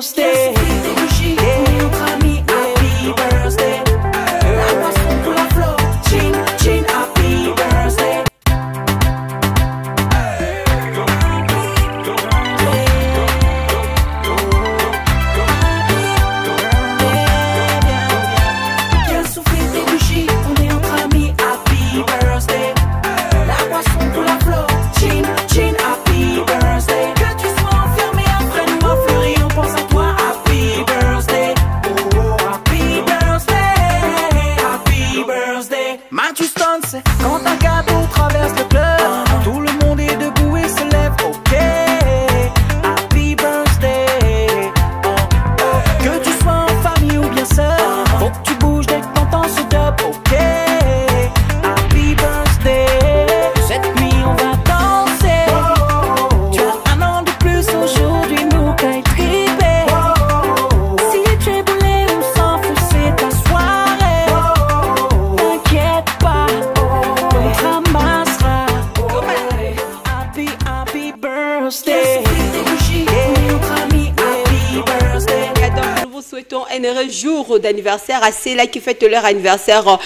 birthday. Notre ami, happy birthday. La boisson pour la fleur, chin, chin, happy birthday. Viens souffler tes bougies, on est entre amis, happy birthday. La boisson pour la fleur, chin, chin, happy birthday. Que tu sois enfermé après nous à fleurir, on pense à toi, happy birthday. Oh, happy birthday, happy birthday. Matthew Stance, quand un gâteau traverse le club, tout le monde est debout et se lève, ok. Happy birthday. Que tu sois en famille ou bien seul, faut que tu bouges dès que t'entends ce dub, ok. Happy birthday. Cette nuit on va danser. Tu as un an de plus aujourd'hui, nous qu'à triper. Si tu es boulé ou sans feu, c'est ta soirée. T'inquiète pas, on te ramassera. Happy, happy birthday. Notre ami, happy birthday. Donc, nous vous souhaitons un heureux jour d'anniversaire à ceux-là qui fêtent leur anniversaire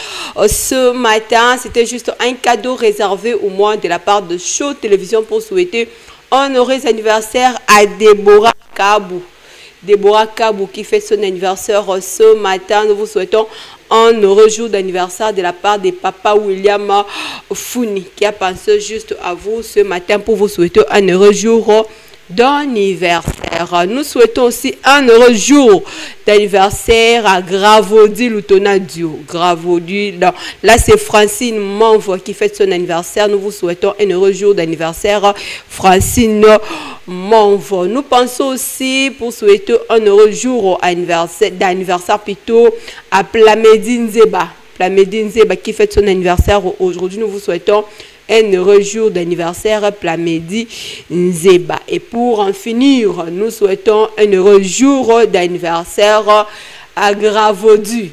ce matin. C'était juste un cadeau réservé au moins de la part de Show Télévision pour souhaiter un heureux anniversaire à Déborah Kabou. Déborah Kabou qui fait son anniversaire ce matin. Nous vous souhaitons un heureux jour d'anniversaire de la part de Papa William Founi qui a pensé juste à vous ce matin pour vous souhaiter un heureux jour d'anniversaire. Nous souhaitons aussi un heureux jour d'anniversaire à Gravaudy Lutona Dio. Gravaudy, là c'est Francine Manvo qui fête son anniversaire. Nous vous souhaitons un heureux jour d'anniversaire, Francine Manvo. Nous pensons aussi pour souhaiter un heureux jour d'anniversaire plutôt à Plamedi Nzeba. Plamedi Nzeba qui fête son anniversaire aujourd'hui. Nous vous souhaitons un heureux jour d'anniversaire, Plamedi Nzeba. Et pour en finir, nous souhaitons un heureux jour d'anniversaire à Gravaudy,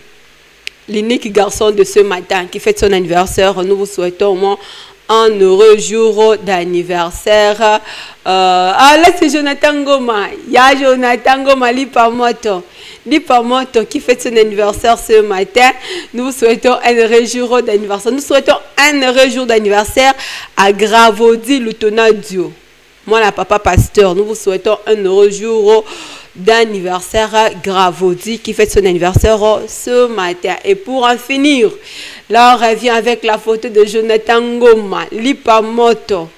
l'unique garçon de ce matin qui fête son anniversaire. Nous vous souhaitons au moins un heureux jour d'anniversaire. Ah là c'est Jonathan Ngoma. Il y a Jonathan Ngoma Lipamoto. Lipamoto qui fête son anniversaire ce matin. Nous vous souhaitons un heureux jour d'anniversaire. Nous souhaitons un heureux jour d'anniversaire à Gravaudy Lutona Dio. Moi la papa pasteur. Nous vous souhaitons un heureux jour d'anniversaire à Gravaudy qui fête son anniversaire ce matin. Et pour en finir, là on revient avec la photo de Jonathan Ngoma Lipamoto,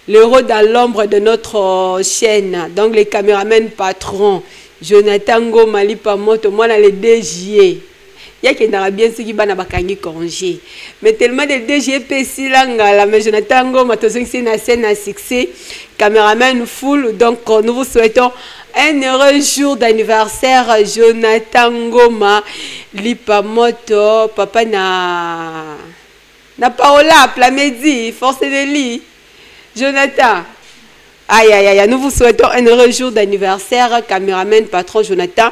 l'héros dans l'ombre de notre chaîne. Donc les caméramans patrons, Jonathan Ngoma Lipamoto, moi là les DG. Il y a qui n'a bien ce qui va bakangi congé. Mais tellement de DG PC là, mais Jonathan Ngoma, c'est une scène à succès. Caméraman full, donc nous vous souhaitons un heureux jour d'anniversaire, Jonathan Ngoma Lipamoto. Papa na Paola, Plamedi, force de lit. Jonathan. Aïe, aïe, aïe, nous vous souhaitons un heureux jour d'anniversaire, caméraman, patron Jonathan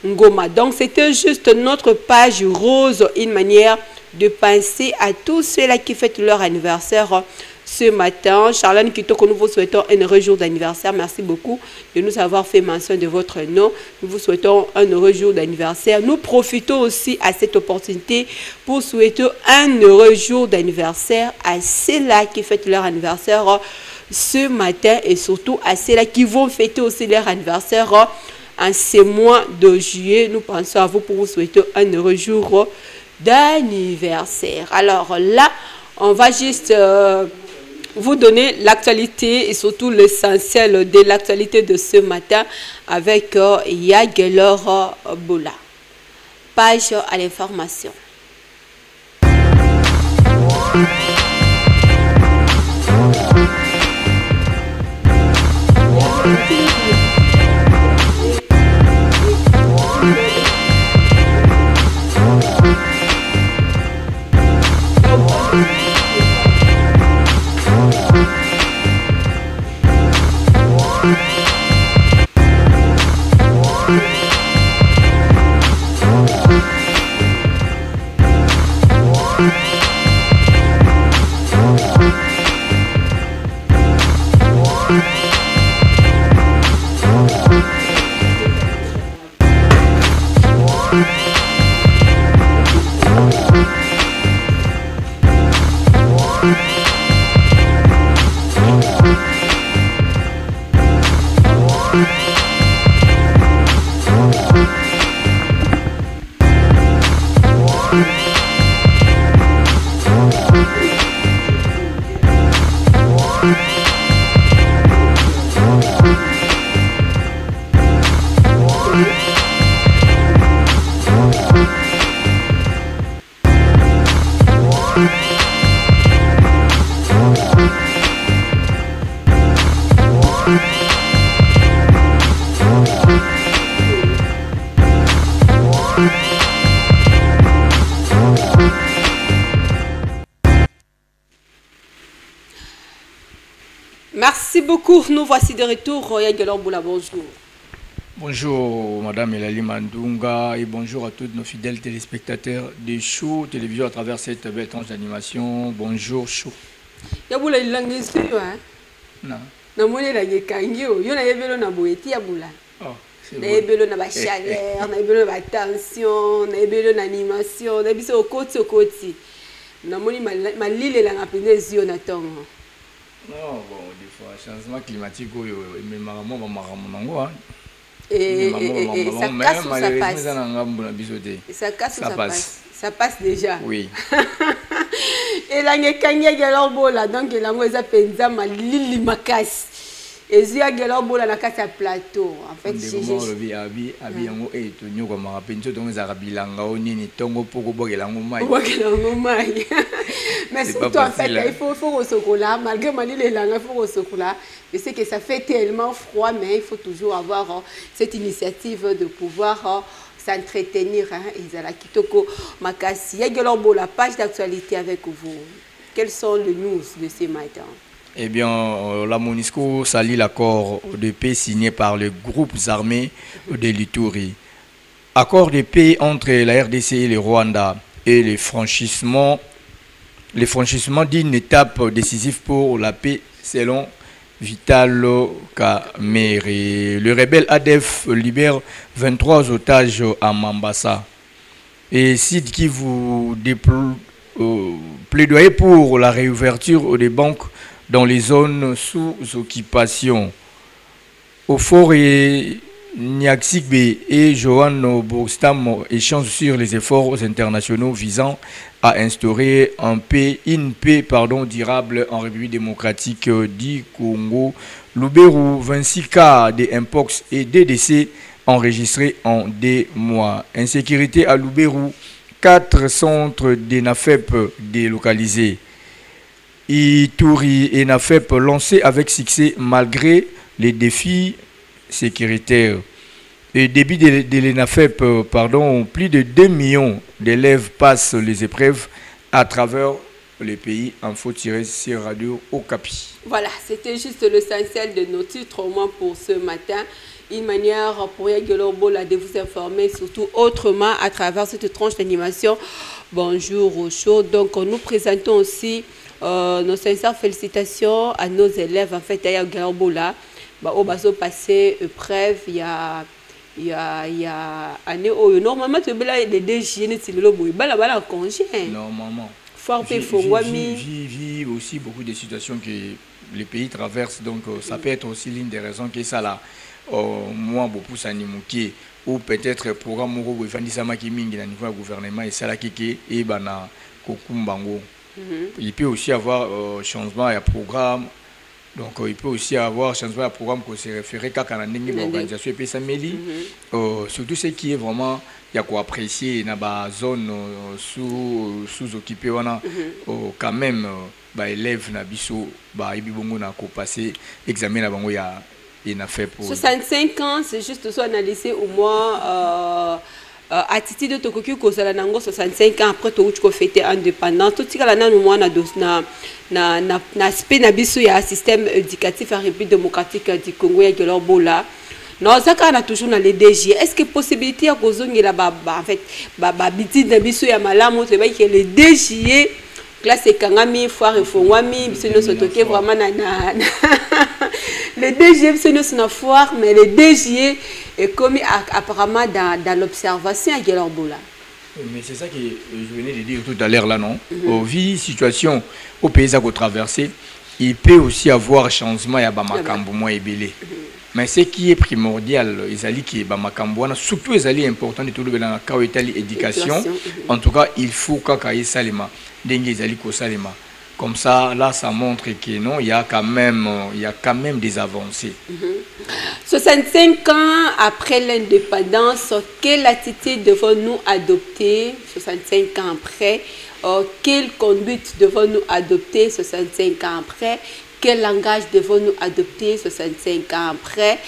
Ngoma. Donc, c'était juste notre page rose, une manière de penser à tous ceux-là qui fêtent leur anniversaire ce matin. Charlène Kitoko, nous vous souhaitons un heureux jour d'anniversaire. Merci beaucoup de nous avoir fait mention de votre nom. Nous vous souhaitons un heureux jour d'anniversaire. Nous profitons aussi à cette opportunité pour souhaiter un heureux jour d'anniversaire à ceux-là qui fêtent leur anniversaire ce matin et surtout à ceux-là qui vont fêter aussi leur anniversaire en ce mois de juillet. Nous pensons à vous pour vous souhaiter un heureux jour d'anniversaire. Alors là, on va juste vous donner l'actualité et surtout l'essentiel de l'actualité de ce matin avec Yagelor Boula. Page à l'information. beaucoup. Nous voici de retour. Yagelor Boula, bonjour. Bonjour Madame Elali Mandunga et bonjour à tous nos fidèles téléspectateurs de Show Télévision à travers cette belle tranche d'animation. Bonjour Show. Yaboula il langue sur hein? Non. Na moni la gekangio. Yo na yebelo na boeti yaboula. Oh, c'est na bon. yebelo na ba chaleur, na yebelo na ba tension, na yebelo na animation, na biso okoti. Na moni malile la ngapende zio na tongo. Non, bon, des fois changement climatique mais maman nango hein. Et ça casse ou ça passe? Ça casse ou ça passe? Ça passe déjà. Oui. Et là, il y a donc il y a penza malili makas. Et il y a na kasa plateau. En fait, c'est yango et tonyo ko mara penzo donc za bilanga onini tongo poko bokelango mai. Bokelango mai. Mais surtout en fait, il faut au chocolat malgré malili langa faut au chocolat. Je sais que ça fait tellement froid, mais il faut toujours avoir cette initiative de pouvoir s'entretenir. Isala Kitoko Makasi. La page d'actualité avec vous. Quels sont les news de ce matin? Eh bien, la MONUSCO salue l'accord de paix signé par les groupes armés de l'Ituri. Accord de paix entre la RDC et le Rwanda et le franchissement d'une étape décisive pour la paix selon Vitalo Kamere. Le rebelle ADF libère 23 otages à Mambasa. Et Sid qui vous plaidoyer pour la réouverture des banques dans les zones sous occupation. Ofor et Niaksikbe et Johan Borstam échangent sur les efforts internationaux visant à instaurer une paix durable en République démocratique du Congo. Lubero, 26 cas de Mpox et des décès enregistrés en 2 mois. Insécurité à Lubero, 4 centres de NAFEP délocalisés. Ituri et NAFEP lancés avec succès malgré les défis sécuritaires. Et début de l'ENAFEP, plus de 2 millions d'élèves passent les épreuves à travers le pays. Info-sur Radio Okapi. Voilà, c'était juste l'essentiel de nos titres au moins pour ce matin. Une manière pour Yagelorbola de vous informer surtout autrement à travers cette tranche d'animation. Bonjour au show. Donc nous présentons aussi nos sincères félicitations à nos élèves en fait à Yagelorbola. Au bateau passé épreuve il y a année où normalement tu as les DG bala congé normalement fort peu vit aussi beaucoup de situations que le pays traverse donc ça peut être aussi l'une des raisons que ça là moi beaucoup s'animuki ou peut-être programme moko efandisama ki mingi na niveau du gouvernement et ça là qui et bana kokumbango il peut aussi avoir changement à programme. Donc il peut aussi avoir changement de programme qui se référer à l'organisation et puis ça surtout ce qui est vraiment il y a quoi apprécier dans la zone sous-occupée quand même élèves na biso ibibongo na ko passer examen na bango ya fait pour 65 ans c'est juste soit analysé au moins attitude de Tokoku Kozala Nango 65 ans après tout tu fêter indépendant tout tika na nous na aspect na biso ya système éducatif en République démocratique du Congo ya Gelorbola non ça kana toujours na les DG est-ce que possibilité ya kozongela en fait biti na biso ya malamu te ba que les DG classe kangami foire efongwami biso no sotoke vraiment na les DG biso no na foire mais les DG est commis apparemment dans l'observation à Gelorbola. Mais c'est ça que je venais de dire tout à l'heure là, non? Au vu situation au pays à traverser, il peut aussi avoir changement à Bamakambo moins ébélé. Mais ce qui est primordial, ils qui est Bamakambo, surtout ils allaient important de tout le dans la éducation. En tout cas, il faut qu'à Salima, dengue ils allaient qu'au Salima. Comme ça, là, ça montre que non, il y a quand même des avancées. 65 ans après l'indépendance, quelle attitude devons-nous adopter 65 ans après? Quelle conduite devons-nous adopter 65 ans après? quel langage devons-nous adopter 65 ans après?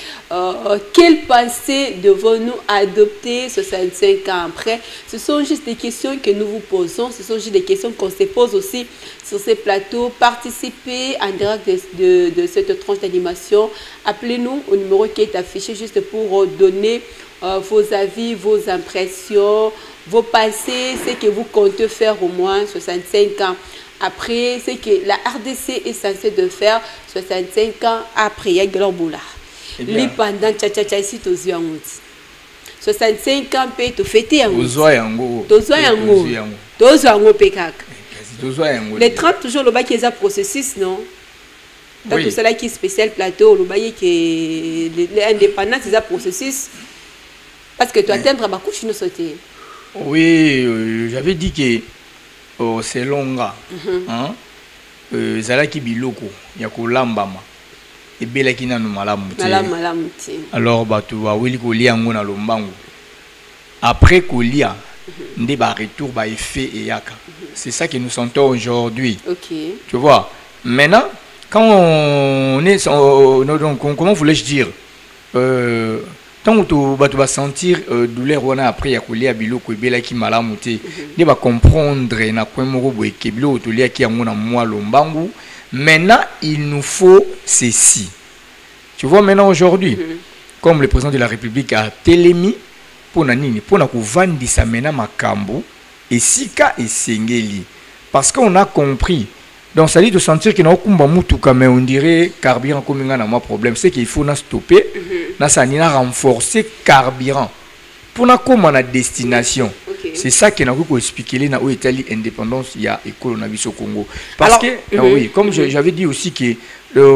Quelle pensée devons-nous adopter 65 ans après? Ce sont juste des questions que nous vous posons, ce sont juste des questions qu'on se pose aussi sur ces plateaux. Participez en direct de cette tranche d'animation. Appelez-nous au numéro qui est affiché juste pour donner vos avis, vos impressions, vos pensées, ce que vous comptez faire au moins 65 ans. Après, c'est que la RDC est censée de faire 65 ans après. Il y a Glorboula. Les pendant tcha ici, 65 ans, peut te fêter en les 30 toujours le bac qui est un processus, non? Donc tout cela qui est spécial plateau, le bac qui est l'indépendance, c'est un processus. Parce que tu atteindras ma couche, nous sauter. Oui, j'avais dit que. C'est longa zalaki biloko ya kolambama ebelaki nanu malamu te alors bato baweli kolia yango na lombangu après kolia nde ba retour ba effet eyaka. C'est ça que nous sentons aujourd'hui. Tu vois, maintenant quand on est donc comment voulais-je dire tant que tu vas sentir douleur wana après ya kolia biloko ebelaki malamu te ne va comprendre na kwa moko boye ke biloko tolia ki yango na mwa lombangu. Maintenant il nous faut ceci. Tu vois maintenant aujourd'hui comme le président de la République a télémi pour na nini pour na kovandisa mena makambo esika esengeli parce qu'on a compris. Donc ça dit de sentir qu'il y a un mutuka mais on dirait carburant comme un problème, c'est qu'il faut stopper, na renforcer carburant pour na comme la destination. C'est ça qui n'a pas expliqué là où est l'indépendance il y a école au Congo. Parce que oui, comme j'avais dit aussi que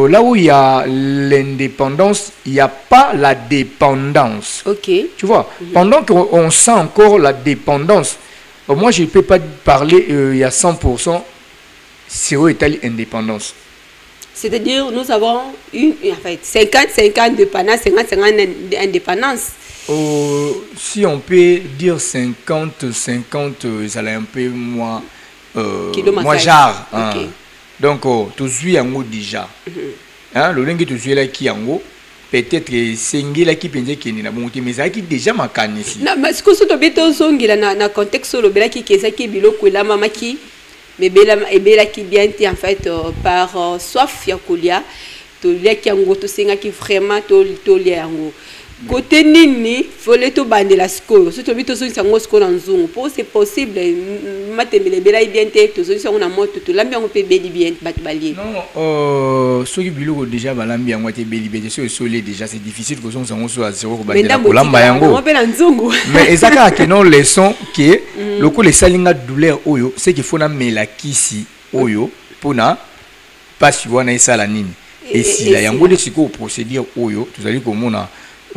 là où il y a l'indépendance, il n'y a pas la dépendance. Tu vois, pendant qu'on sent encore la dépendance, moi je ne peux pas parler il y a 100%. C'est où est l'indépendance? C'est-à-dire, nous avons en fait 50 ans d'indépendance, 50 ans d'indépendance. Si on peut dire 50, ça a un peu moins jar. Donc, tu suis en haut déjà. Le lingue tu suis là qui en haut. Peut-être que là qui pense qu'il y a bon mais ça qui déjà ma canne ici. Non, mais ce que tu as dit dans le contexte sur le bela qui est ça qui biloko la maman qui mais bela qui bien en fait par soif ya kolia to lia ki yango to senga ki vraiment to lia yango côté nini fole to bandela sko so to bito so sango sko na nzungu pour c'est possible matembele bela bien te to so sango na moto to lambi yango pe beli bien bat balier non so ki biloko déjà balambi yango te beli bien so solé déjà c'est difficile que son sango so à zéro bandela ko lamba yango on pe na nzungu mais ezaka que non leçon que le coup les salinga douleur oyo c'est qu'il faut na melakisi oyo pona pas suivre na sala nini et si la yango de siko procédure oyo tu allez comme on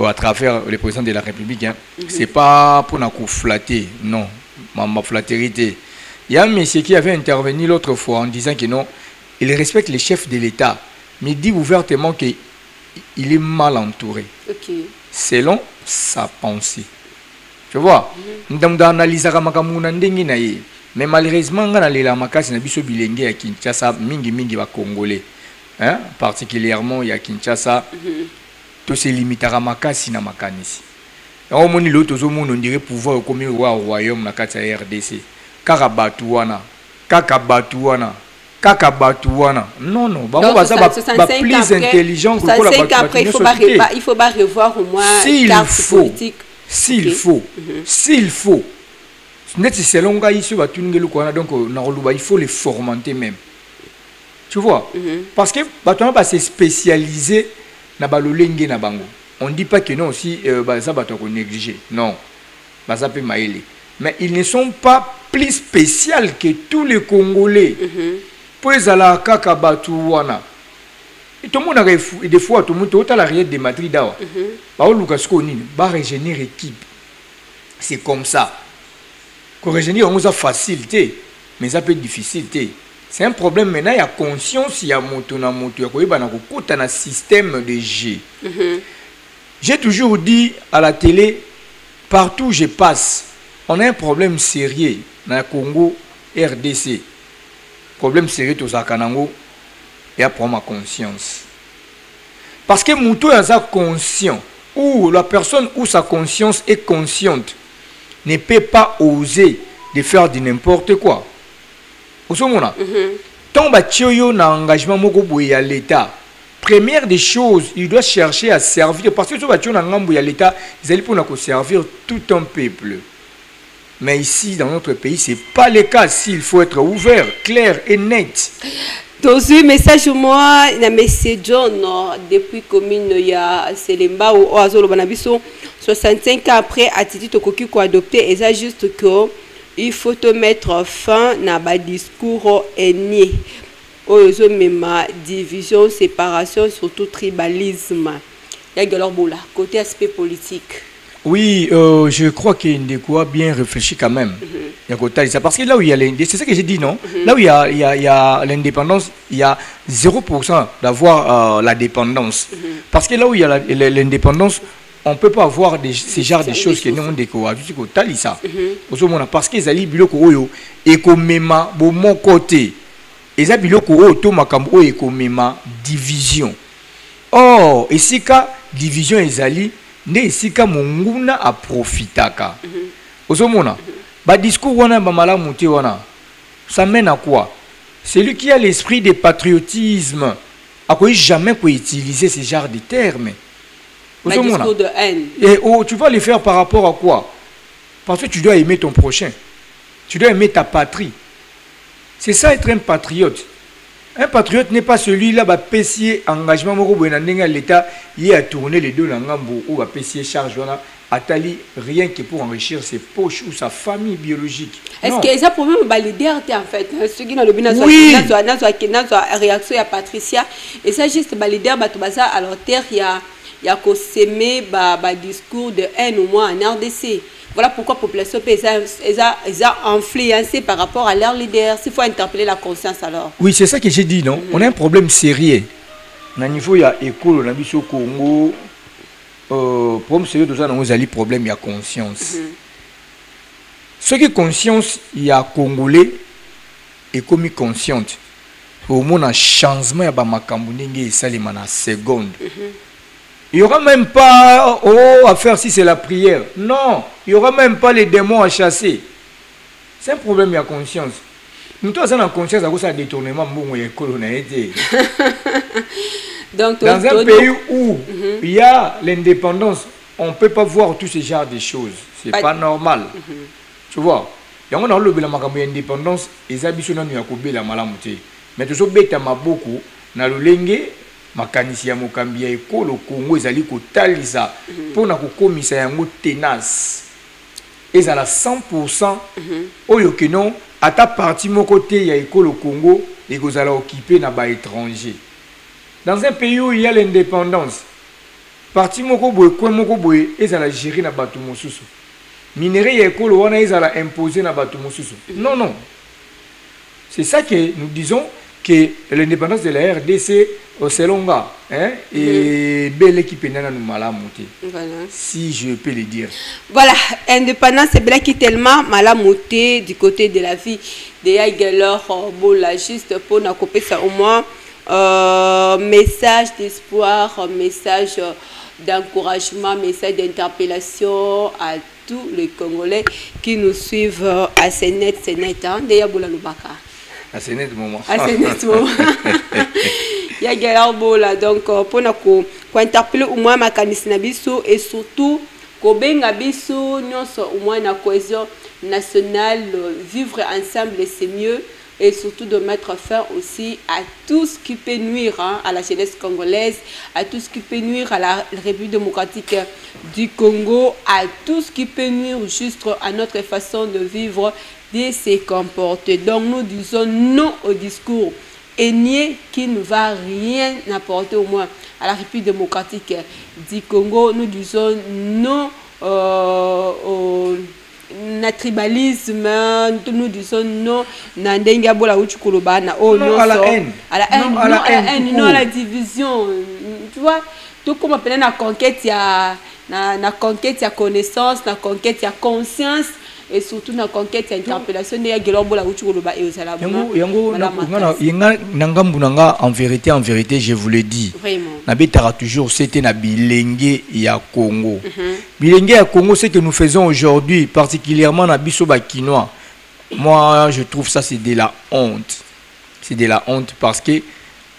à travers le président de la République, c'est pas pour nous flatter, non, ma flatterie. Il y a un monsieur qui avait intervenu l'autre fois en disant que non, il respecte les chefs de l'État, mais il dit ouvertement qu'il est mal entouré, selon sa pensée. Tu vois, nous analysons mais malheureusement, on a les lamakasi na biso bilenge à Kinshasa, mingi va congolais, particulièrement il y a Kinshasa. To se limitera makasi na makanisi. On moni l'autre on dirait pouvoir comme roi royaume na kati ya RDC. Kakabatuana. Non, plus intelligent que la après il faut pas revoir au moins s'il faut. Net c'est longa ici va tuningelu kwana donc il faut les formenter même. Tu vois? Parce que batona va se spécialiser na balolenge na bango. On dit pas que non aussi ça va être négligé. Non. Ça peut maïler. Mais ils ne sont pas plus spéciaux que tous les Congolais. Pour les ala kaka batu wana. Et tout le monde a des fois tout le monde total arrière de Madrid dawa. Ba lukasko nini ba régénérer équipe. C'est comme ça. Ko régénérer on a facilité, mais ça peut être difficile. C'est un problème maintenant, il y a conscience, il y a moto, il y a un système de G. J'ai toujours dit à la télé, partout où je passe, on a un problème sérieux dans le Congo, RDC. Problème sérieux au Zakanango, et à prendre ma conscience. Parce que Moutou est conscient, ou la personne où sa conscience est consciente ne peut pas oser de faire de n'importe quoi. Vous savez, tant que tu as un engagement à l'État, première des choses, il doit chercher à servir. Parce que tu as un engagement à l'État, ils allaient pour servir tout un peuple. Mais ici, dans notre pays, ce n'est pas le cas. S'il faut être ouvert, clair et net. Dans un message, moi, il y a M. John, depuis commune, il y a Selemba ou Oazolo Banabiso, 65 ans après, attitude au cocu qu'on a adopté, et c'est juste que il faut te mettre fin à un discours ennemi. Ozo mema division, séparation, surtout tribalisme. Il y a alors boula, côté aspect politique. Oui, je crois qu'il y a une déco bien réfléchi quand même. Parce que là où il y a c'est ça que j'ai dit, non? Là où il y a l'indépendance, il y a 0% d'avoir la dépendance. Parce que là où il y a l'indépendance, on ne peut pas avoir ces genres de choses que nous avons découvert. Parce qu'ils allaient biloko et comme même mon côté, ils allaient biloko to makambo et comme même division. Or, ici ka division ils allaient ne ici ka monguna a profitaka. Ozomona, ba discours wana ba malamu te wana. Ça mène à quoi? Celui qui a l'esprit de patriotisme a quoi jamais utiliser ce genre de termes. Un discours de haine. Et tu vas les faire par rapport à quoi? Parce que tu dois aimer ton prochain. Tu dois aimer ta patrie. C'est ça être un patriote. Un patriote n'est pas celui-là qui a payé engagement à l'État, il a tourné les deux langues ou a payé charge atali rien que pour enrichir ses poches ou sa famille biologique. Est-ce que ça problème leader en fait ce qui dans le bina réaction à Patricia et ça juste leader batobaza alors terre il y a qu'au s'aimer discours de haine au moins en RDC. Voilà pourquoi la population est influencée par rapport à leur leader. S'il faut interpeller la conscience alors. Oui, c'est ça que j'ai dit, non? On a un problème sérieux. Au niveau il y a école, on a vu au Congo. Problème sérieux de ça, nous avons problème, il y a conscience. Ce qui est conscience, il y a Congolais et comme consciente. Au moins un changement, il y a Makambuningi et Salimana seconde. Il n'y aura même pas à faire si c'est la prière. Non, il n'y aura même pas les démons à chasser. C'est un problème, il y a conscience. Nous tous avons conscience à cause de détournement, donc, dans un pays où il y a l'indépendance, on ne peut pas voir tous ces genres de choses. Ce n'est pas normal. Tu vois, il y a l'indépendance, et ça mais tout ça, beaucoup, na lolenge makanisi ya mokambi ya ekolo Congo ezali kotalisa pona kokomisa yango tenace ezala 100% oyo keno ata parti moko te ya ekolo Congo ekozala occupé na ba étranger. Dans un pays où il y a l'indépendance, parti moko boye coin moko boye ezala gérer na bato mosusu. Minerai ya ekolo wana ezala imposer na bato mosusu. Non non. C'est ça que nous disons que l'indépendance de la RDC c'est longa, hein, et belle équipe nous malamuté. Voilà. Si je peux le dire. Voilà, indépendance c'est belle qui tellement malamuté du côté de la vie de Yagelor Bola juste pour nous couper ça au moins message d'espoir, message d'encouragement, message d'interpellation à tous les Congolais qui nous suivent à Sénet, hein, de Yaboula Lubaka. À Sénet moment. À Sénet moment. Il y a galère bola donc pour nous interpeller au moins makanisme nabiso et surtout kobenga biso nyonso au moins na cohésion nationale, vivre ensemble c'est mieux et surtout de mettre fin aussi à tout ce qui peut nuire à la jeunesse congolaise, à tout ce qui peut nuire à la République démocratique du Congo, à tout ce qui peut nuire juste à notre façon de vivre, de se comporter. Donc nous disons non au discours ennemi qui ne va rien apporter au moins à la République démocratique du Congo. Nous disons non au tribalisme, nous disons non à la haine, non à la division. Tu vois, tout comme appelle la conquête, il y a la conquête, il y a connaissance, la conquête, il y a conscience. et surtout na conquête interpellation de ya gelombo la uchu koloba e osala yango nanga en vérité je vous le dis vraiment na betara toujours c'était na bilenge ya Congo bilenge ya Congo ce que nous faisons aujourd'hui particulièrement na biso ba kinois moi je trouve ça c'est de la honte parce que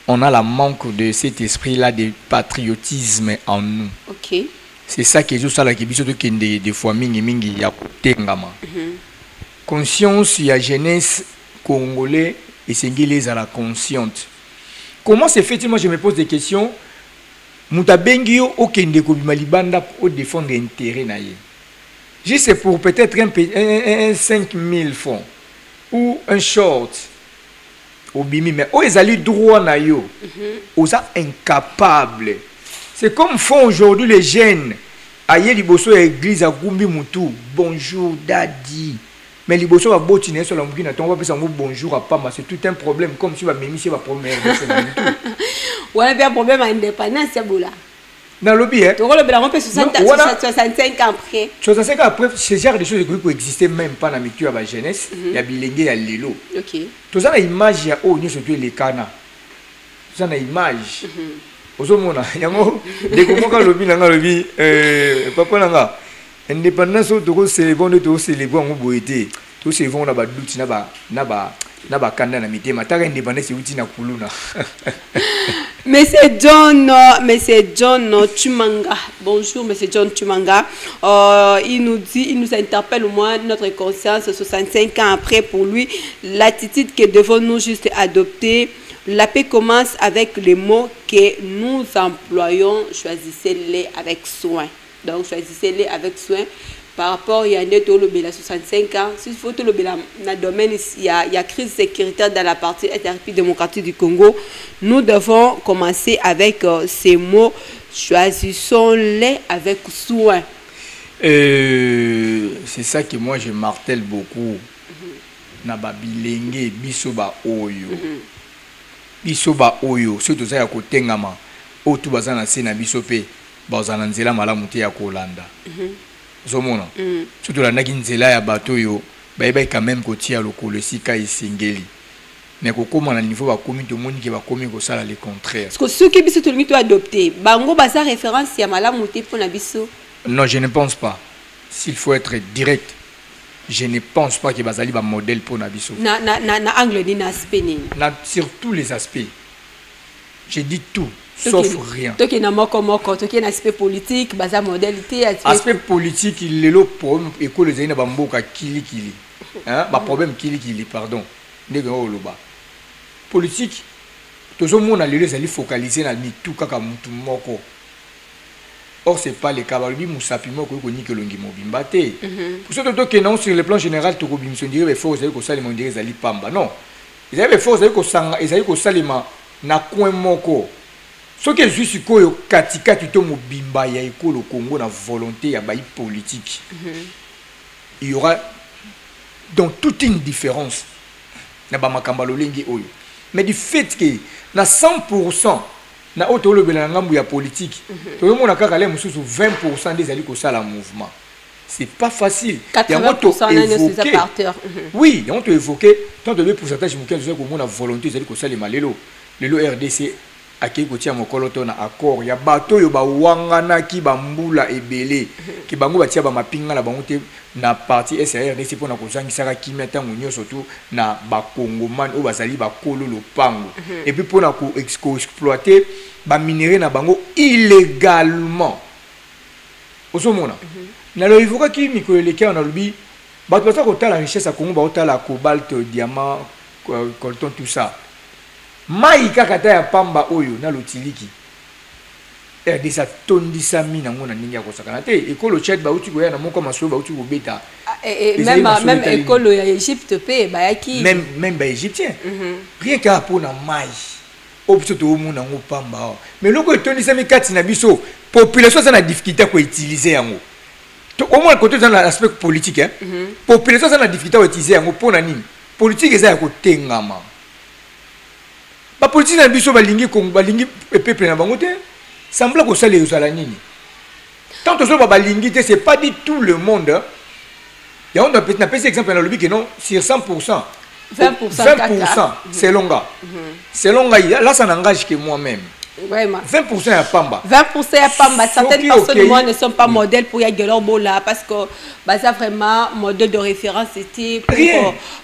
on a la manque de cet esprit là de patriotisme en nous. OK. C'est ça que je ça là qui biso to kende des fois mingi ya kotengama. Conscience ya jeunesse congolais et sengeli à la consciente. Comment c'est fait? Moi je me pose des questions. Muta bengi yo okende ko bima libanda pour défendre intérêt na ye. Juste pour peut-être un 5000 francs ou un short. Obimi mais ils allaient droit na yo. Ils sont incapables. C'est comme font aujourd'hui les jeunes. Aïe liboso église à Gumbi Moutou. Bonjour daddy. Mais liboso va botiner sur la mouquina. On va passer un mot bonjour à Pama. C'est tout un problème. Comme si va même si va première. Ouais, bien problème à indépendance c'est boula. Dans le lobby, hein. Tu vois le bilan on peut 65 ans après. 65 ans après, ce genre de choses qui peuvent exister même pas dans la culture de la jeunesse. Il y a bilingue, il y a lilo. OK. Tout ça, l'image, il y a oh, nous surtout les canards. Tout ça, l'image. Osomona, yango, dès que moi le lobby, papa nanga, indépendance au toko célébrer, au toko célébrer en boité, tout célébrer na ba doute na ba kanda na mité, mataka indépendance c'est outil na kuluna. Monsieur John Tumanga. Bonjour, Monsieur John Tumanga. Il nous interpelle au moins notre conscience 65 ans après. Pour lui, l'attitude que devons-nous juste adopter. La paix commence avec les mots que nous employons. Choisissez-les avec soin. Donc, choisissez-les avec soin. Par rapport à Yanné Tolobela 65 ans, s'il faut Tolobela dans le domaine, il y a crise sécuritaire dans la partie République démocratique du Congo. Nous devons commencer avec ces mots. Choisissons-les avec soin. C'est ça que moi je martèle beaucoup. Naba bilenge bisoba oyo. Bisoba oyo. Surtout ça ya kotengama. Otu bazana sena bisope. Bazana nzela malamu te ya kolanda. Zomona. Surtout la naki nzela ya bato yo. Baïba quand même kotia lokolo sika isingeli. Mais comment à niveau va commis tout le monde qui va commis comme ça le contraire. Parce que ceux qui biso tout le monde adopté. Bango basa référence ya malamu te pour na biso. Non, je ne pense pas. S'il faut être direct, je ne pense pas que bazali ba modèle pour na biso. Na angle ni na aspect ni. Sur tous les aspects. Je dis tout. Sauf rien. Toi qui n'a moko, toi qui n'a aspect politique, basa modalité. Aspect politique, il est le problème. École les aïna bamboka kili. Hein? Ba problème kili, pardon. Ndego loba. Politique, tout le monde a les focalisé dans tout kaka mutu moko. Or c'est pas le cas. Balubi musapimo ko ko nike longi mobimba te. Pour ce que non sur le plan général to ko bimso dire force ko sali mon dire zali pamba. Non. Ils avaient force ko sanga, ils avaient ko salima na coin moko. Ce que je suis ko katika to mobimba ya ekolo Congo na volonté ya baï politique. Il y aura donc toute une différence. Na ba makamba lolengi oyo. Mais du fait que na 100% na otolo belangambu ya politique, tout le monde a kaka les 20% des alliés ko sala mouvement. C'est pas facile. 80% des apparteurs. Oui, on te évoquer tant de pourcentage mukel zo ko mona volonté des alliés ko sala malelo. Lelo RDC akei kotia mokolo to na accord ya bato yo ba wangana ki bambula ebele ki bango batia ba mapinga na bango te na parti SRDC pona kozangisaka kimia tango nyoso to na ba Congomani o bazali ba kolo lopango et puis pona ko exploiter ba minerais na bango illégalement osomona na lo ivoka ki mikoleleka na lobi bato basa ko tala richesse ya Congo ba otala cobalt diamant coltan tout ça. Maïka kata ya pamba oyo na lotiliki. RDC tondisa mina ngona ningi ya kosakana te ekolo chat ba uti koya na moko maso ba uti ko beta. Même ekolo ya Égypte pe ba yaki. Même ba égyptien. Rien qu'à pour na mai. Opso to mona ngo pamba. Mais loko tondisa mi kati na biso population ça na difficulté ko utiliser yango. To au moins côté dans l'aspect politique hein. Population ça na difficulté ko utiliser yango pona nini? Politique eza ya ko tengama. La politique na biso balingi Congo balingi peuple na bango te semble que ça les usala nini tant que ça balingi te c'est pas dit tout le monde Et on a peut-être exemple dans le que non, sur 100%, 20%, c'est longa. C'est longa, là ça n'engage que moi-même. Vraiment. 20% à Pamba. 20% à Pamba. Certaines personnes moi, ne sont pas modèles pour Yagelor Bola parce que ça vraiment modèle de référence c'était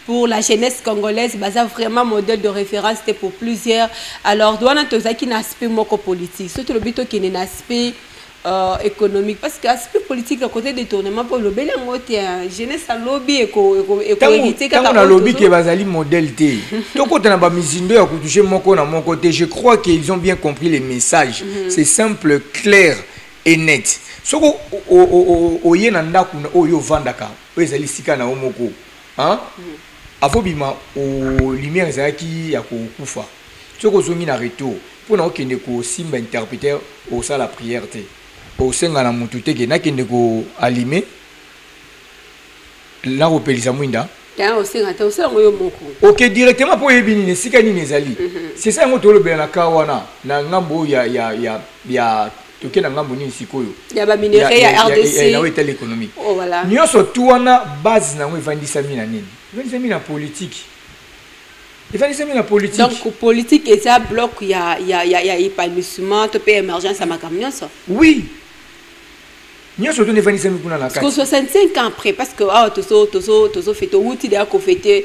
pour la jeunesse congolaise. Ça vraiment modèle de référence c'était pour plusieurs. Alors, doit n'attendre qu'il y a un aspect politique. Surtout le but qu'il y a un aspect économique parce que l'aspect politique à côté des tournements pour le bel jeunesse à lobby et hérité quand on a lobby qui est modèle T donc quand on a misindo à toucher mon côté je crois qu'ils ont bien compris les messages c'est simple clair et net so o yenanda kuna oyo vandaka ezali sika na omoko hein afobima o lumière ezaki ya kokufa soko zongi na retour pour na okende ko simba interpréter au ça la prière te au senga na mutu te ke na kende ko allumer la repelisa mwinda ya osenga te osala ngoyo moko OK directement pour yebini ne sika ni nezali c'est ça ngo tolo bela kawana na ngambo ya toke na ngambo ni sikoyo ya ba minerais ya RDC na wetel économique oh voilà nyoso tuwana base na ngo evandisa mina nini evandisa mina politique la politique. Donc, politique, et ça bloc, il y a épanouissement, tu peux émergence à ma camion, ça. Oui. Nous sommes tous les 65 ans après, parce que tu as fait tout, tu as fait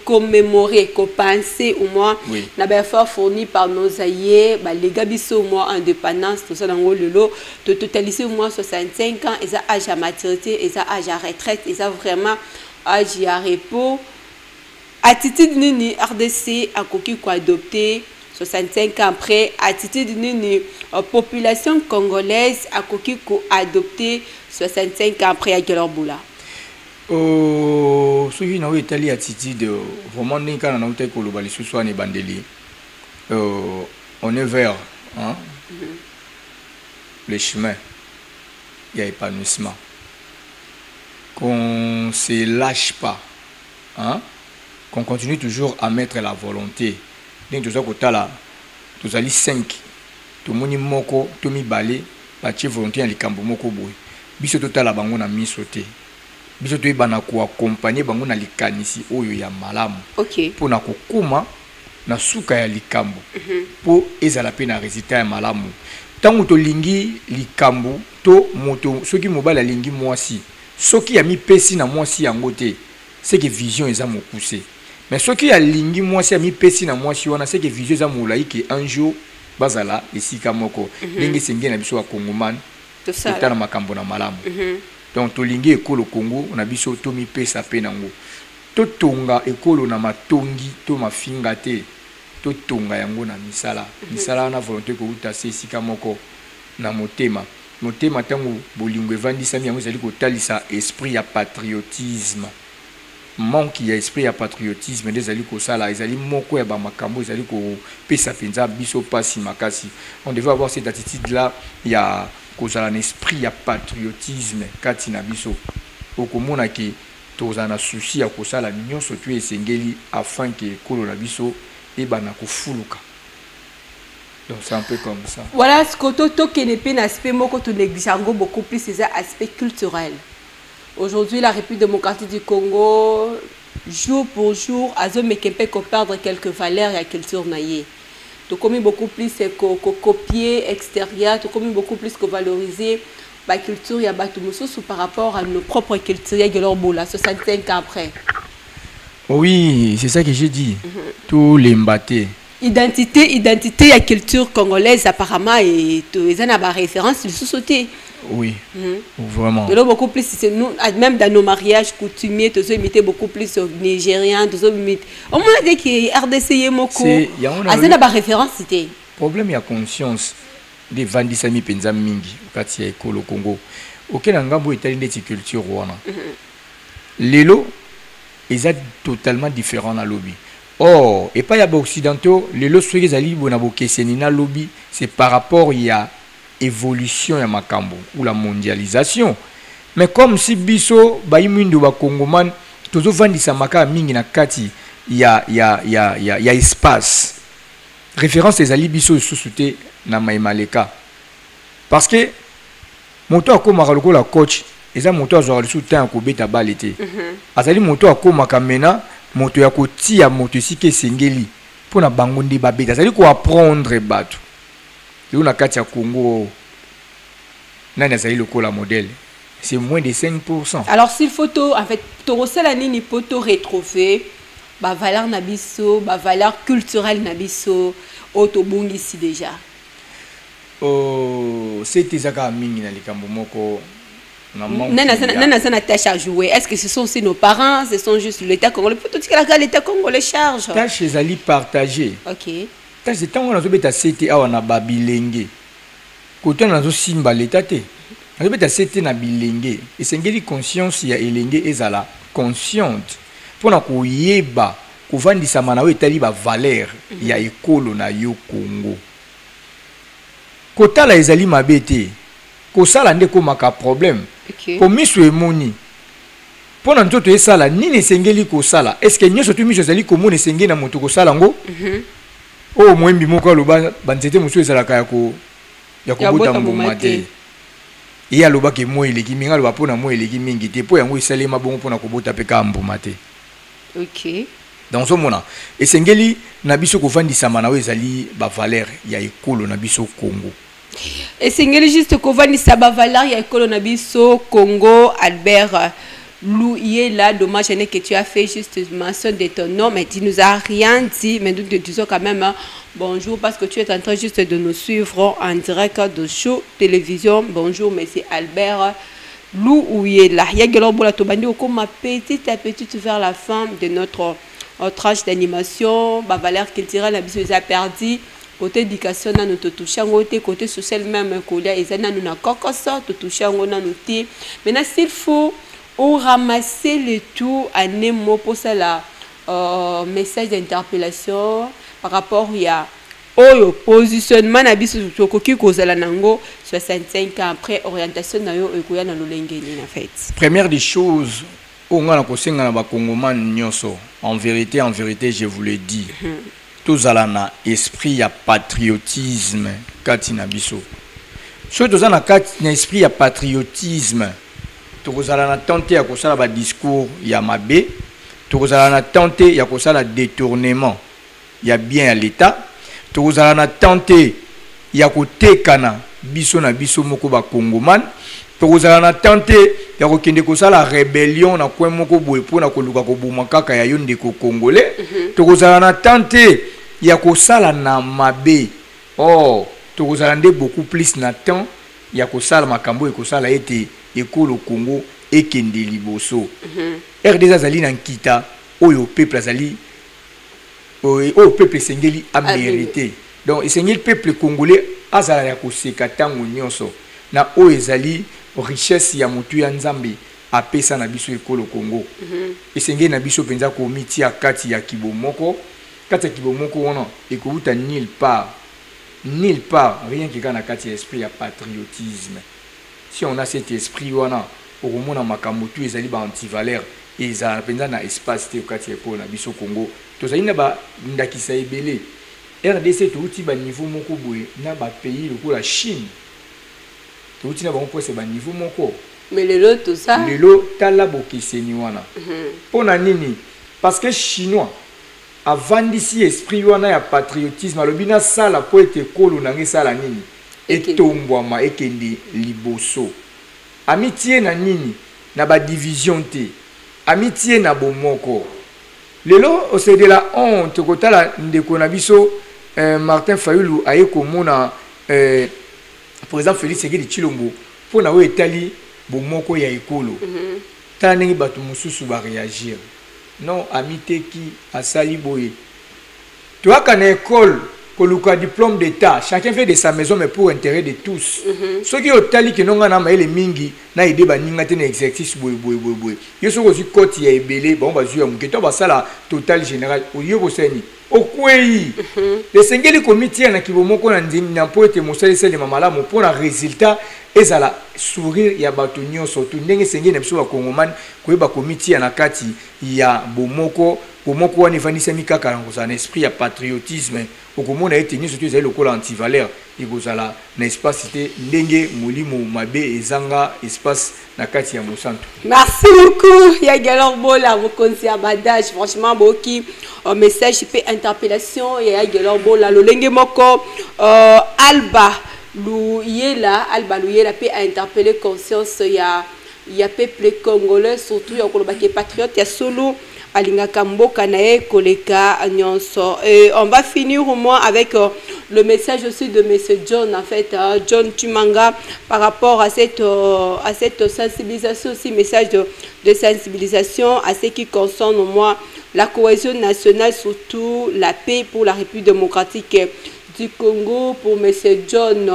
commémorer, penser au moins, la belle fourni par nos aïeux, les gabis au moins indépendance, tout ça dans le lot, tu totalises au moins 65 ans, et ça âge à maturité, et ça âge à retraite, et ça vraiment âge à repos. Attitude nini RDC a coquille quoi adopté 65 ans après attitude nini population congolaise a coquille quoi adopté 65 ans après à Gelorboula ceux qui n'ont été attitude vraiment n'est qu'à n'ont été colobali sous soi ne bandeli on est vers hein les chemins il y a épanouissement qu'on se lâche pas hein qu'on continue toujours à mettre la volonté. Donc, tout ça, tous les 5, tout le monde moko, tout le balé, la volonté à l'ikambo moko boy. Biso total la bango na mi sauté. Biso to bana ko accompagner bango na likanisi oyo ya malamu. OK. Pour na kokuma na suka ya likambo. Pour ezala pe na résultat ya malamu. Tango to lingi likambo to moto soki mobala lingi mwasi. Soki ya mi pesi na mwasi yango te. C'est que vision est à me pousser. Mais ce qui a lingi moi c'est mi pesi na moi si on a c'est que vision za moulaï qui un jour bazala ici kamoko lingi singi na biso wa kongoman tout ça na makambo na malamu donc to lingi ekolo Congo on a biso to mi pesa pe nango to tonga ekolo na matongi to mafinga te to tonga yango na misala na volonté ko uta se ici kamoko na motema tango bolingo evandisa mi yango zali ko talisa esprit ya patriotisme manque ya esprit ya patriotisme des ali ko sala ezali moko ya ba makambo ezali ko pesa penza biso pasi makasi on devait avoir cette attitude là ya ko sala un esprit ya patriotisme kati na biso okomona ki toza na souci ya ko sala nyonso tu esengeli afin que kolo na biso e bana ko fuluka donc c'est un peu comme ça voilà ce que to kenepe na aspect moko to négligeango beaucoup plus c'est aspect culturel. Aujourd'hui, la République démocratique du Congo, jour pour jour, a perdre quelques valeurs et la culture naïe. Tu commis beaucoup plus copier extérieur, tu commis beaucoup plus que valoriser la culture et par rapport à nos propres cultures. Il y a 65 ans après. Oui, c'est ça que j'ai dit. Tous les mbatés. Identité et culture congolaise apparemment et ils ont une référence sur sauté. Oui, vraiment. Beaucoup plus, nous, même dans nos mariages coutumiers, tous imiter beaucoup plus nigériens, tous imiter. On m'a dit que RDC est moko. Il y a une référence c'était. Problème il y a conscience des vandisami penza mingi quand il y a école au Congo. Auquel ngambo est une culture wana. Lelo est totalement différent dans lobby. Oh, et pas y a occidentaux, lelo soki zali bonabo kesenina lobby, c'est par rapport il y a évolution ya makambo ou la mondialisation. Mais comme si biso ba yimindu ba kongoman tozo vandisa maka mingi na kati ya espace. Référence ezali biso sous-souté na maimaleka. Parce que moto akoma lokola coach eza moto azwaka lisusu temps ya kobeta bale te azali moto akomaka mena moto ya kotia moto esika esengeli mpona bango nde babeta azali koapprendre bato lelo na kati ya Congo nani azali lokola modèle c'est moins de 5%. Alors s'il faut en fait torosala nini poto retrouver ba valeur na biso ba valeur culturelle na biso otobongi ici déjà. Oh c'était zaka mingi na likambo moko. Nana sana tâche à jouer. Est-ce que ce sont aussi nos parents, ce sont juste l'État congolais? Peut-être que l'État congolais charge. Tâche ezali partagée. OK. Tâche tango na zo beta CT awa na babilenge. Koto na zo simba l'État te. Na zo beta CT na bilenge. Esengeli conscience ya elenge ezala consciente. Pona koyeba kovandisa mana o etali ba valeur ya ekolo na yo Congo. Kotala ezali mabete. Kosala nde komaka problème. Komiso emoni. Pona nzoto esala nini esengeli kosala? Est-ce que nyoso tu miso ezali komona esengeli na moto kosala ngo? Oh mwembi moko aloba banzete musu ezala kaya ko ya kobota mbuma te. Iya aloba ke mo eleki minga aloba pona mo eleki mingi te po yango esalema bongo pona kobota pe ka mbuma te. OK. Dans ce moment, esengeli na biso kovandisa mana ezali ba valeur ya ekolo na biso Congo. Et c'est juste que ça va valeur il y a Colonabiso Congo Albert Lou est là dommage que tu as fait juste mention de ton nom mais tu nous as rien dit mais nous te disons quand même bonjour parce que tu es en train juste de nous suivre en direct de show télévision. Bonjour monsieur Albert Lou où il est là il y a Gelombola Tobandi comme petit à petit vers la fin de notre tranche d'animation ba valeur culturelle la biso a perdu. Côté éducation na nous toucher côté social même kolia ezana nous na kokoso toucher na nous ti maintenant s'il faut on ramasser le tout à un mot pour ça la message d'interpellation par rapport à au positionnement na biso tokoki kozala nango 65 ans après orientation na yo ekoya na lolengeni en fait. Première des choses on a kosenga na ba Congomans nyonso en vérité je vous le dis. Tous na esprit ya patriotisme kati na biso. So tozana kati na esprit ya patriotisme. Tozala na tenter ya kosala ba discours ya mabe, tozala na tenter ya kosala détournement ya bien à l'état, tozala na tenter ya kotekana biso na biso moko ba Congoman, tozala na tenter ya kokende kosala rébellion na kwen moko boye pona koluka kobuma kaka ya yonde ko congolais, tozala na tenter ya kosala na mabe. Oh, tozala nde beaucoup plus na temps ya kosala makambo e kosala ete ekolo Congo ekende liboso. RDZ azali na nkita oyo peuple azali oyo peuple sengeli a mérité. Donc esengeli peuple congolais azala ya koseka tango nyonso na oyo ezali richesse ya mutu ya Nzambe apesa na biso ekolo Congo. Esengeli na biso penza ko mitia kati ya kibomoko. Kati ya kibomoko wana ekouta nulle part rien que kana kati ya esprit ya patriotisme. Si on a cet esprit wana okomona makambo tu ezali ba antivaleur eza penza na espace te kati ya ko na biso Congo tozali na ba ndakisa ebele RDC touti ba niveau moko boye na ba pays lokola Chine touti na ba mpose ba niveau moko mais lelo tout ça lelo tala bokiseni wana pona nini parce que chinois avant d'ici esprit wana ya patriotisme alobina sala po ete kolo na ngesala nini etombwama ekende liboso amitié na nini na ba division te amitié na bomoko lelo au c'est de la honte kotala ndeko na biso Martin Fayulu aye komona président Félix Tshisekedi Tshilombo pona o etali bomoko ya ekolo tala ndenge bato mosusu ba réagir non amité qui asali boye toi quand école koluka diplôme d'état chacun fait de sa maison mais pour intérêt de tous ceux qui otali que nonga na maele mingi na ide ba ninga te na exercice boye yo soko zu koti ya ebele bon ba zu ya muketo ba sala total général oyo boseni okwei le sengeli comité na kibomoko na ndimi na po ete mosali sele mamala mo pona résultat ezala sourire ya bato nyonso to ndenge sengeli na biso ba Congomani koyeba comité na kati ya bomoko comment quoi ne vanissa mi kaka un esprit à patriotisme au comment a été ni surtout le col anti-valeur et vous ala n'est pas cité ndenge molimo mabe ezanga espace na kati ya mosanto. Merci beaucoup ya galor bola vous conseil abadage franchement boki message pe interpellation ya galor bola lo lenge moko alba luyela pe a interpellé conscience ya peuple congolais surtout ya koloba ke patriote ya solo alingaka mboka na ye koleka nyonso. Et on va finir au moins avec le message aussi de monsieur John en fait John Chimanga par rapport à cette sensibilisation aussi, message de sensibilisation à ce qui concerne au moins la cohésion nationale, surtout la paix pour la République démocratique du Congo. Pour monsieur John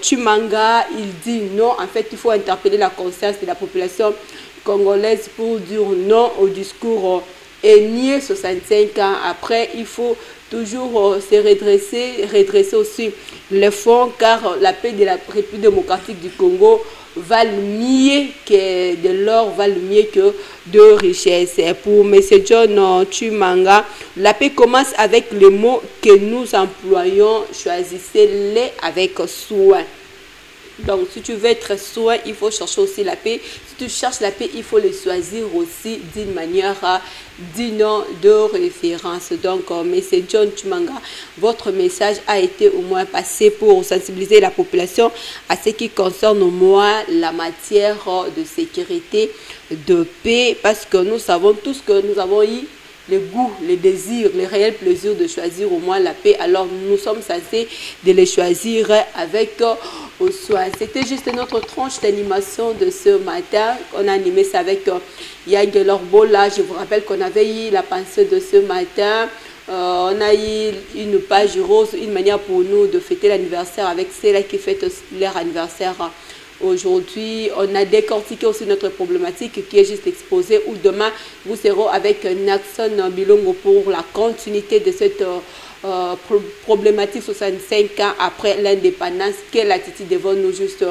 Chimanga, il dit non, en fait il faut interpeller la conscience de la population congolaise pour dire non au discours et nier 65 ans après. Il faut toujours se redresser aussi les fonds, car la paix de la République démocratique du Congo valent mieux que de l'or, valent mieux que de richesse. Et pour M. John Chimanga, la paix commence avec les mots que nous employons. Choisissez-les avec soin. Donc, si tu veux être soin, il faut chercher aussi la paix. Si tu cherches la paix, il faut le choisir aussi d'une manière digne de référence. Donc, M. John Chimanga, votre message a été au moins passé pour sensibiliser la population à ce qui concerne au moins la matière de sécurité, de paix, parce que nous savons tous que nous avons eu le goût, le désir, le réel plaisir de choisir au moins la paix. Alors nous sommes censés de les choisir avec soin. C'était juste notre tranche d'animation de ce matin. On a animé ça avec Yagelor Bola. Je vous rappelle qu'on avait eu la pensée de ce matin. On a eu une page rose, une manière pour nous de fêter l'anniversaire avec celles qui fêtent leur anniversaire. Aujourd'hui, on a décortiqué aussi notre problématique qui est juste exposée, où demain, vous serez avec Naxon Bilongo pour la continuité de cette problématique 65 ans après l'indépendance. Quelle attitude devons-nous juste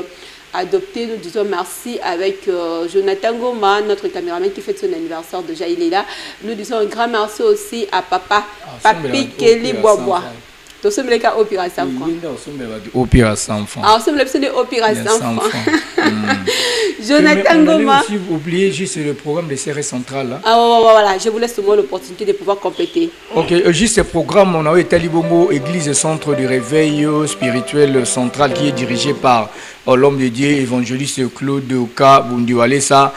adopter? Nous disons merci avec Jonathan Goma, notre caméraman qui fête son anniversaire déjà, il est là. Nous disons un grand merci aussi à papa, Papi Kelly Boisbois. Nous sommes les cas au pire à 100 francs. Au pire à 100 francs. Alors, nous sommes au pire à 100 francs. Jonathan Goma. Si vous oubliez juste le programme de CRS central. Ah, voilà, je vous laisse au moins l'opportunité de pouvoir compléter. Ok, juste ce programme, on a eu Talibongo, Église Centre de Réveil Spirituel Central, qui est dirigé par l'homme de Dieu, évangéliste Claude Oka Bundiwalesa.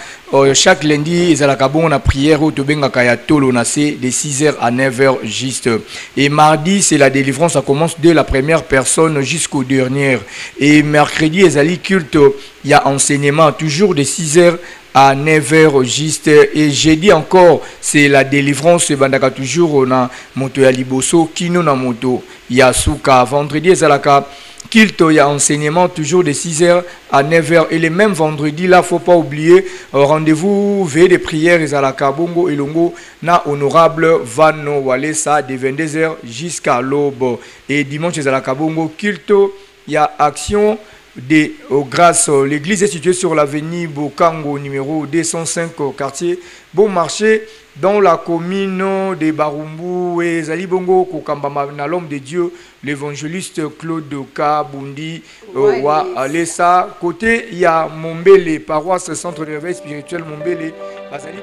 Chaque lundi, ils ont la prière au Tobenga Kayatolo, de 6h à 9h juste. Et mardi, c'est la délivrance, ça commence de la première personne jusqu'aux dernières. Et mercredi, ils ont culte, il y a enseignement, toujours de 6h à 9h juste. Et jeudi encore, c'est la délivrance, bandaka toujours on a moto ya liboso, kino na moto yasuka. Vendredi, ils ont culte, il y a enseignement toujours de 6h à 9h. Et le même vendredi, là, il ne faut pas oublier, rendez-vous, veille de prière, ils à la Kabongo et Longo, na honorable Vano Walesa, de 22h jusqu'à l'aube. Et dimanche, ils à la Kabongo, culte, il y a action de grâce. L'église est située sur l'avenue Bokango, numéro 205, quartier Bon Marché, dans la commune de Barumbu et Zalibongo, Kokambama, na l'homme de Dieu, l'évangéliste Claude Kabundi, wa Alessa. Côté, il y a Mombele, paroisse centre de réveil spirituel Mombele, Bazali.